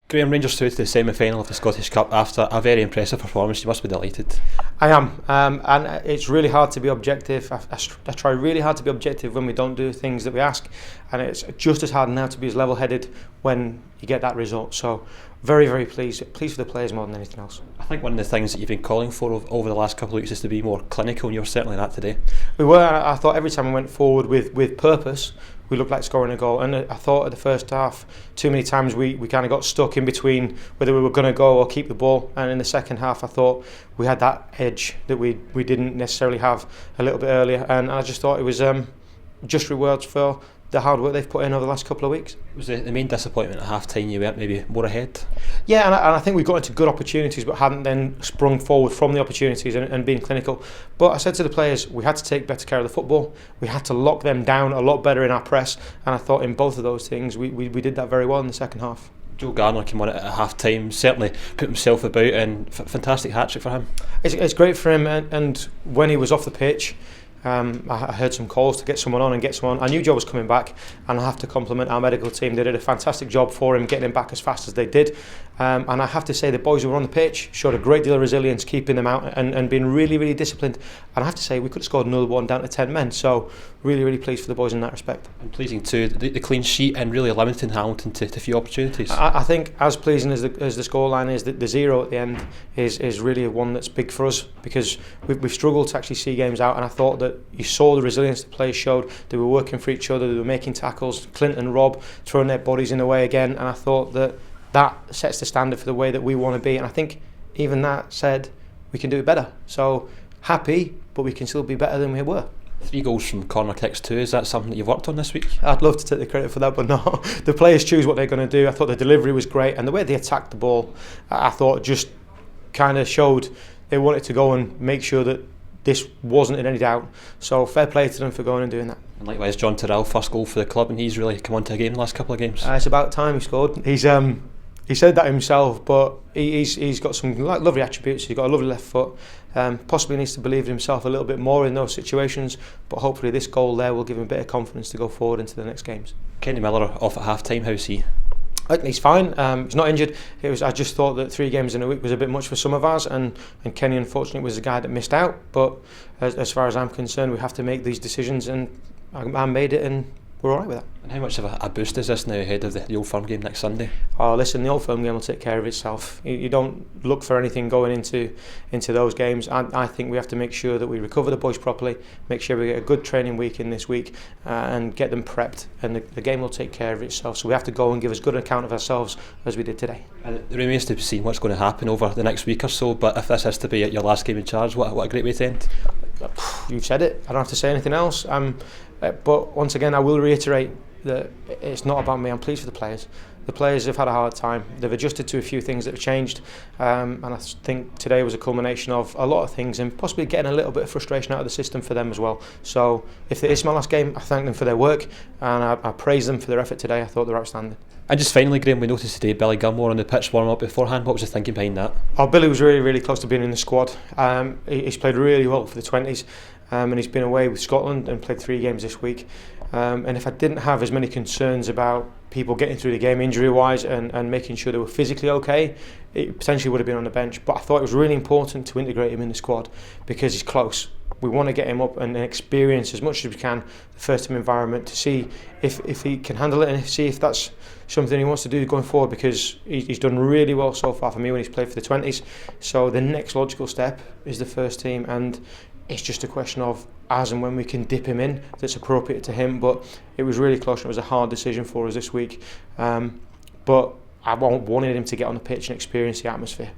Graeme, Rangers through to the semi-final of the Scottish Cup after a very impressive performance. You must be delighted. I am, and it's really hard to be objective. I try really hard to be objective when we don't do things that we ask, and it's just as hard now to be as level-headed when you get that result. So very, very pleased for the players more than anything else. I think one of the things that you've been calling for over the last couple of weeks is to be more clinical, and you're certainly that today. We were. I thought every time we went forward with purpose, we looked like scoring a goal. And I thought at the first half, too many times we kind of got stuck in between whether we were going to go or keep the ball. And in the second half, I thought we had that edge that we didn't necessarily have a little bit earlier. And I just thought it was just rewards for the hard work they've put in over the last couple of weeks. Was the main disappointment at half time you weren't maybe more ahead? Yeah, and I think we got into good opportunities but hadn't then sprung forward from the opportunities and been clinical. But I said to the players, we had to take better care of the football, we had to lock them down a lot better in our press, and I thought in both of those things we did that very well in the second half. Joe Garner came on at half time, certainly put himself about, and fantastic hat-trick for him. It's great for him, and when he was off the pitch, I heard some calls to get someone on. I knew Joe was coming back, and I have to compliment our medical team. They did a fantastic job for him, getting him back as fast as they did. And I have to say the boys who were on the pitch showed a great deal of resilience, keeping them out and being really, really disciplined. And I have to say we could have scored another one down to 10 men. So really, really pleased for the boys in that respect. And pleasing too, the clean sheet and really limiting Hamilton to few opportunities. I think as pleasing as the scoreline is, that the 0 at the end is really one that's big for us, because we've struggled to actually see games out, and I thought that you saw the resilience the players showed. They were working for each other, they were making tackles, Clint and Rob throwing their bodies in the way again, and I thought that sets the standard for the way that we want to be, and I think even that said we can do it better. So happy, but we can still be better than we were. 3 goals from corner kicks too, is that something that you've worked on this week? I'd love to take the credit for that, but no. The players choose what they're going to do. I thought the delivery was great, and the way they attacked the ball, I thought just kind of showed they wanted to go and make sure that this wasn't in any doubt. So fair play to them for going and doing that. And likewise, John Terrell, first goal for the club, and he's really come on to a game the last couple of games. It's about time he scored. He said that himself, but he's got some lovely attributes. He's got a lovely left foot. Possibly needs to believe in himself a little bit more in those situations, but hopefully this goal there will give him a bit of confidence to go forward into the next games. Kenny Miller off at half time, how's he? He's fine. He's not injured. I just thought that 3 games in a week was a bit much for some of us, and Kenny unfortunately was the guy that missed out. But as far as I'm concerned, we have to make these decisions, and I made it, and we're all right with that. And how much of a boost is this now ahead of the Old Firm game next Sunday? Oh, listen, the Old Firm game will take care of itself. You don't look for anything going into those games. I think we have to make sure that we recover the boys properly, make sure we get a good training week in this week, and get them prepped, and the game will take care of itself. So we have to go and give as good an account of ourselves as we did today. And it remains to be seen what's going to happen over the next week or so, but if this has to be your last game in charge, what a great way to end. You've said it. I don't have to say anything else. But once again, I will reiterate that it's not about me. I'm pleased for the players. The players have had a hard time. They've adjusted to a few things that have changed, and I think today was a culmination of a lot of things, and possibly getting a little bit of frustration out of the system for them as well. So if it is my last game, I thank them for their work, and I praise them for their effort today. I thought they were outstanding. And just finally, Graeme, we noticed today Billy Gilmore on the pitch warming up beforehand. What was the thinking behind that? Oh, Billy was really, really close to being in the squad. He's played really well for the 20s, and he's been away with Scotland and played 3 games this week. And if I didn't have as many concerns about people getting through the game injury-wise and making sure they were physically okay, it potentially would have been on the bench. But I thought it was really important to integrate him in the squad because he's close. We want to get him up and experience as much as we can the first-team environment to see if he can handle it, and see if that's something he wants to do going forward, because he's done really well so far for me when he's played for the 20s. So the next logical step is the first team, and it's just a question of as and when we can dip him in that's appropriate to him. But it was really close, and it was a hard decision for us this week. But I wanted him to get on the pitch and experience the atmosphere.